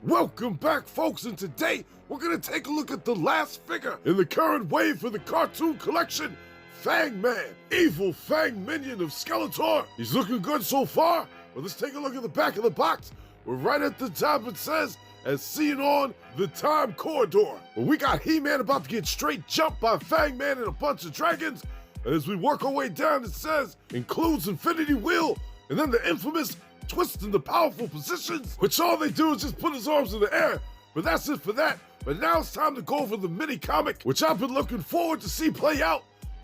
Welcome back, folks, and today we're going to take a look at the last figure in the current wave for the cartoon collection, Fang Man, evil Fang minion of Skeletor. He's looking good so far, but let's take a look at the back of the box, where right at the top it says, as seen on the Time Corridor. Well, we got Heman about to get straight jumped by Fang Man and a bunch of dragons, and as we work our way down it says, includes Infinity Wheel, and then the infamous twist in the powerful positions, which all they do is just put his arms in the air. But that's it for that. But now it's time to go over the Minicomic, which I've been looking forward to see play out.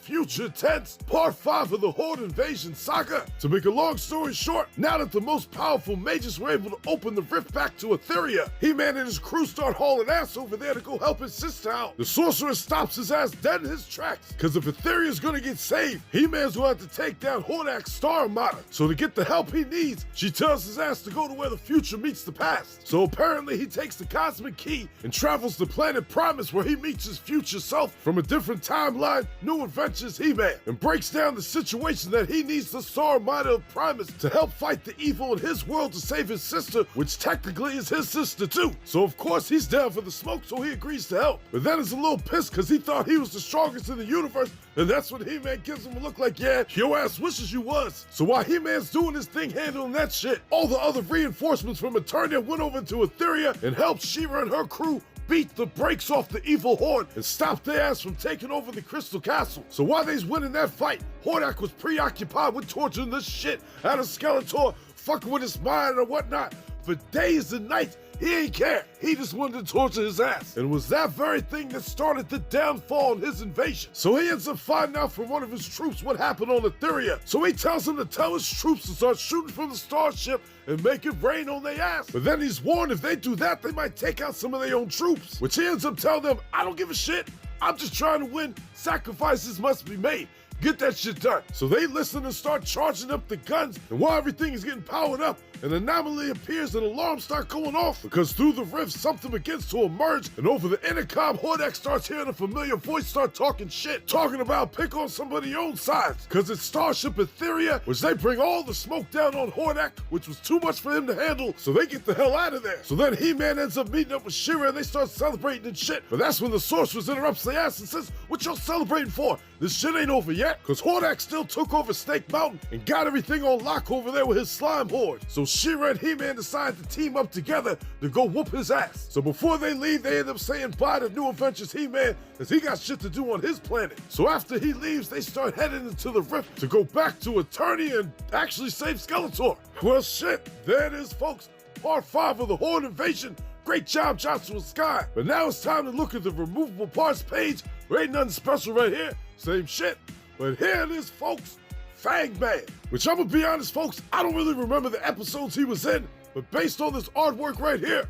Future Tense, Part 5 of the Horde Invasion Saga. To make a long story short, now that the most powerful mages were able to open the rift back to Etheria, He-Man and his crew start hauling ass over there to go help his sister out. The sorcerer stops his ass dead in his tracks, cause if Etheria's gonna get saved, He-Man's gonna have to take down Hordak's Star Armada. So to get the help he needs, she tells his ass to go to where the future meets the past. So apparently he takes the cosmic key and travels to planet Primus, where he meets his future self from a different timeline, new adventures He-Man, and breaks down the situation that he needs the Star Armada of Primus to help fight the evil in his world to save his sister, which technically is his sister too. So of course he's down for the smoke, so he agrees to help. But then he's a little pissed because he thought he was the strongest in the universe, and that's when He-Man gives him a look like, yeah, your ass wishes you was. So while He-Man's doing his thing handling that shit, all the other reinforcements from Eternia went over to Etheria and helped She-Ra and her crew beat the brakes off the evil Horde and stop their ass from taking over the Crystal Castle. So while they's winning that fight, Hordak was preoccupied with torturing the shit out of Skeletor, fucking with his mind and whatnot. For days and nights, he ain't care. He just wanted to torture his ass. And it was that very thing that started the downfall in his invasion. So he ends up finding out from one of his troops what happened on Etheria. So he tells him to tell his troops to start shooting from the starship and make it rain on their ass. But then he's warned if they do that, they might take out some of their own troops. Which he ends up telling them, I don't give a shit. I'm just trying to win. Sacrifices must be made. Get that shit done. So they listen and start charging up the guns, and while everything is getting powered up, an anomaly appears and alarms start going off, because through the rift something begins to emerge, and over the intercom, Hordak starts hearing a familiar voice start talking shit, talking about pick on somebody's own sides, because it's Starship Etheria, which they bring all the smoke down on Hordak, which was too much for him to handle, so they get the hell out of there. So then He-Man ends up meeting up with She-Ra, and they start celebrating and shit, but that's when the sorceress interrupts their ass and says, what y'all celebrating for? This shit ain't over yet. Cause Hordak still took over Snake Mountain and got everything on lock over there with his slime horde. So She-Ra and He-Man decide to team up together to go whoop his ass. So before they leave, they end up saying bye to New Adventures He-Man, as he got shit to do on his planet. So after he leaves, they start heading into the rift to go back to Eternia and actually save Skeletor. Well shit, there it is folks, part 5 of the Horde Invasion. Great job, Joshua Sky. But now it's time to look at the removable parts page. There ain't nothing special right here, same shit. But here it is, folks, Fang Man. Which I'm gonna be honest, folks, I don't really remember the episodes he was in, but based on this artwork right here,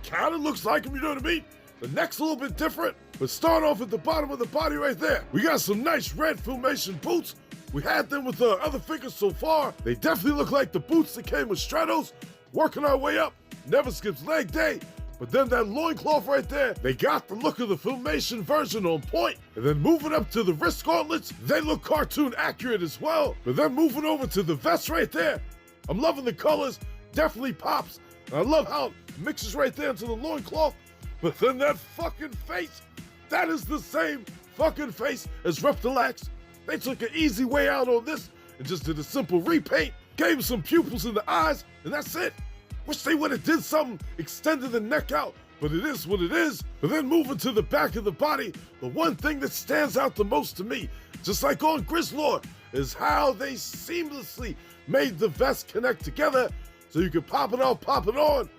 kinda looks like him, you know what I mean? The neck's a little bit different, but start off at the bottom of the body right there. We got some nice red Filmation boots. We had them with other figures so far. They definitely look like the boots that came with Stratos. Working our way up, never skips leg day. But then that loincloth right there, they got the look of the Filmation version on point. And then moving up to the wrist gauntlets, they look cartoon accurate as well. But then moving over to the vest right there, I'm loving the colors, definitely pops. And I love how it mixes right there into the loincloth. But then that fucking face, that is the same fucking face as Reptilax. They took an easy way out on this and just did a simple repaint, gave him some pupils in the eyes, and that's it. Wish they would have did something, extended the neck out, but it is what it is. But then moving to the back of the body, the one thing that stands out the most to me, just like on Grizzlord, is how they seamlessly made the vest connect together so you can pop it out, pop it on.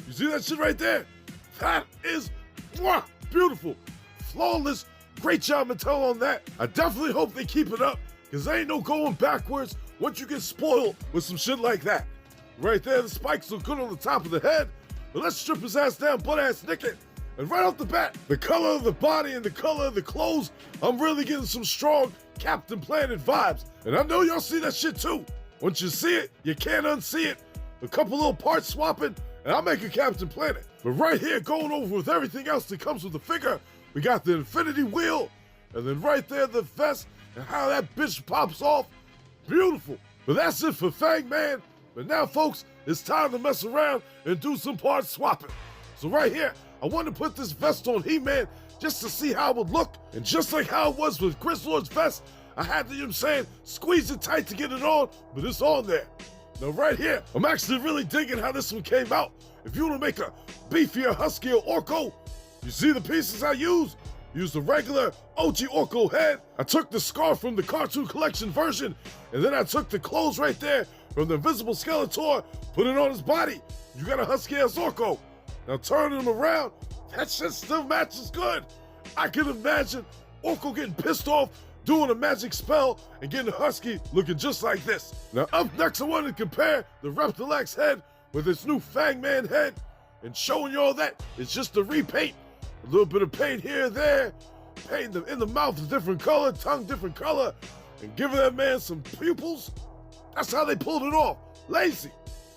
You see that shit right there? That is beautiful, flawless. Great job, Mattel, on that. I definitely hope they keep it up, because there ain't no going backwards once you get spoiled with some shit like that. Right there, the spikes look good on the top of the head, but let's strip his ass down, butt-ass naked. And right off the bat, the color of the body and the color of the clothes, I'm really getting some strong Captain Planet vibes. And I know y'all see that shit too. Once you see it, you can't unsee it. A couple little parts swapping, and I'll make a Captain Planet. But right here, going over with everything else that comes with the figure, we got the Infinity Wheel, and then right there, the vest, and how that bitch pops off. Beautiful. But that's it for Fang Man. But now, folks, it's time to mess around and do some part swapping. So right here, I wanted to put this vest on Heman just to see how it would look. And just like how it was with Grizzlord's vest, I had to, you know what I'm saying, squeeze it tight to get it on, but it's on there. Now right here, I'm actually really digging how this one came out. If you want to make a beefier, huskier Orko, you see the pieces I used? Used the regular OG Orko head. I took the scarf from the Cartoon Collection version, and then I took the clothes right there from the Invisible Skeletor, put it on his body. You got a husky-ass Orko. Now turning him around, that shit still matches good. I can imagine Orko getting pissed off, doing a magic spell, and getting a husky looking just like this. Now up next, I wanted to compare the Reptilex head with its new Fang Man head, and showing you all that it's just a repaint. A little bit of paint here and there, painting them in the mouth a different color, tongue different color, and giving that man some pupils. That's how they pulled it off. Lazy.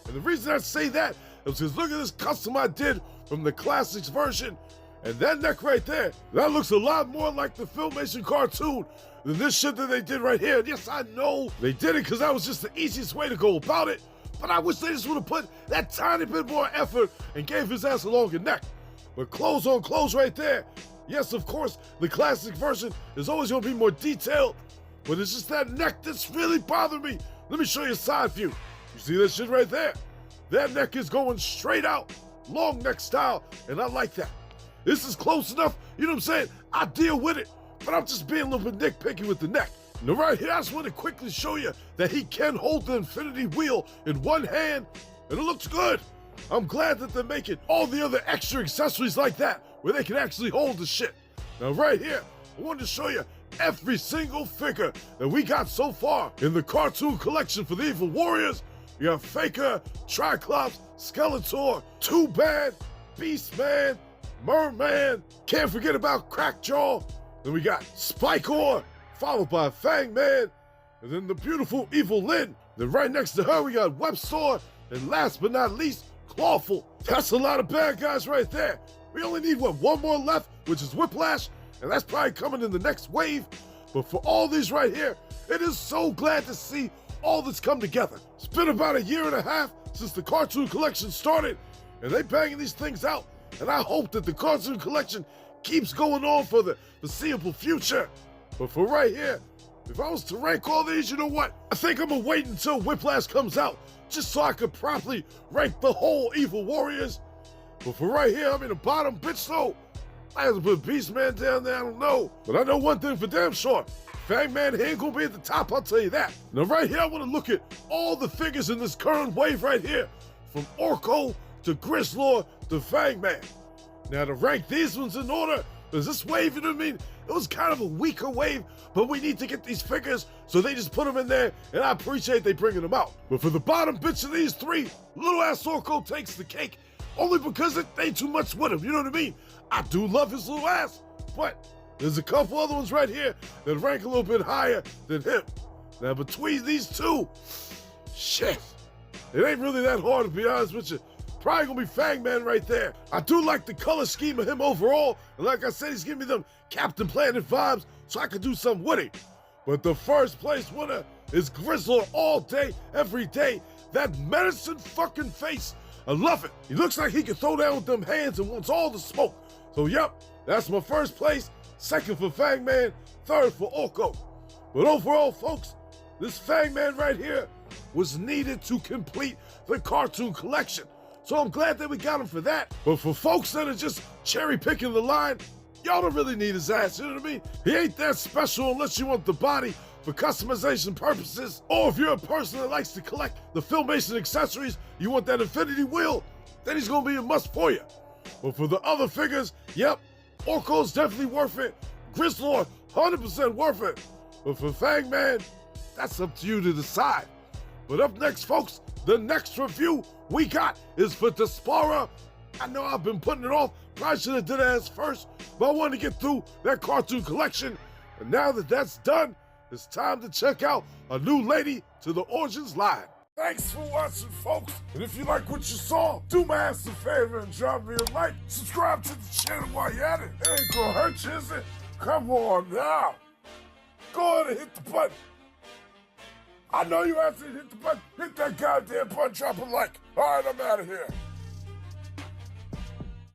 And the reason I say that is because look at this custom I did from the Classics version. And that neck right there, that looks a lot more like the Filmation Cartoon than this shit that they did right here. And yes, I know they did it because that was just the easiest way to go about it. But I wish they just would have put that tiny bit more effort and gave his ass a longer neck. But clothes on clothes right there. Yes, of course, the classic version is always going to be more detailed, but it's just that neck that's really bothering me. Let me show you a side view. You see that shit right there? That neck is going straight out, long neck style, and I like that. This is close enough, you know what I'm saying? I deal with it, but I'm just being a little bit nitpicky with the neck. Now right here, I just want to quickly show you that he can hold the infinity wheel in one hand, and it looks good. I'm glad that they're making all the other extra accessories like that, where they can actually hold the shit. Now right here, I wanted to show you every single figure that we got so far in the Cartoon Collection for the Evil Warriors. We have Faker, Tri-Klops, Skeletor, Too Bad, Beastman, Merman, can't forget about Crackjaw. Then we got Spikeor, followed by Fang Man, and then the beautiful Evil Lyn. Then right next to her, we got Webstor, and last but not least, Clawful. That's a lot of bad guys right there. We only need, what, one more left, which is Whiplash, and that's probably coming in the next wave. But for all these right here, it is so glad to see all this come together. It's been about 1.5 years since the Cartoon Collection started, and they banging these things out, and I hope that the Cartoon Collection keeps going on for the foreseeable future. But for right here, if I was to rank all these, you know what? I think I'm gonna wait until Whiplash comes out, just so I could properly rank the whole Evil Warriors. But for right here, I'm in the bottom, bitch, though. I have to put Beastman down there, I don't know. But I know one thing for damn sure. Fang Man, he ain't gonna be at the top, I'll tell you that. Now right here, I wanna look at all the figures in this current wave right here. From Orko to Grizzlord to Fang Man. Now to rank these ones in order, because this wave, you know what I mean? It was kind of a weaker wave, but we need to get these figures, so they just put them in there, and I appreciate they bringing them out. But for the bottom bitch of these three, little ass Orko takes the cake, only because it ain't too much with him, you know what I mean? I do love his little ass, but there's a couple other ones right here that rank a little bit higher than him. Now between these two, shit, it ain't really that hard to be honest with you. Probably gonna be Fang Man right there. I do like the color scheme of him overall, and like I said, he's giving me them Captain Planet vibes, so I could do something with him. But the first place winner is Grizzlord all day, every day. That medicine fucking face, I love it. He looks like he can throw down with them hands and wants all the smoke. So yep, that's my first place, second for Fang Man, third for Orko. But overall, folks, this Fang Man right here was needed to complete the Cartoon Collection. So I'm glad that we got him for that. But for folks that are just cherry picking the line, y'all don't really need his ass, you know what I mean? He ain't that special unless you want the body for customization purposes, or if you're a person that likes to collect the Filmation accessories, you want that infinity wheel, then he's gonna be a must for you. But for the other figures, yep, Orko's definitely worth it. Grizzlord, 100% worth it. But for Fang Man, that's up to you to decide. But up next, folks, the next review we got is for Despara. I know I've been putting it off. Probably should have did it as first, but I wanted to get through that Cartoon Collection. And now that that's done, it's time to check out a new lady to the Origins line. Thanks for watching, folks. And if you like what you saw, do my ass a favor and drop me a like. Subscribe to the channel while you're at it. It ain't gonna hurt you, is it? Come on now. Go ahead and hit the button. I know you have to hit the button. Hit that goddamn button, drop a like. All right, I'm out of here.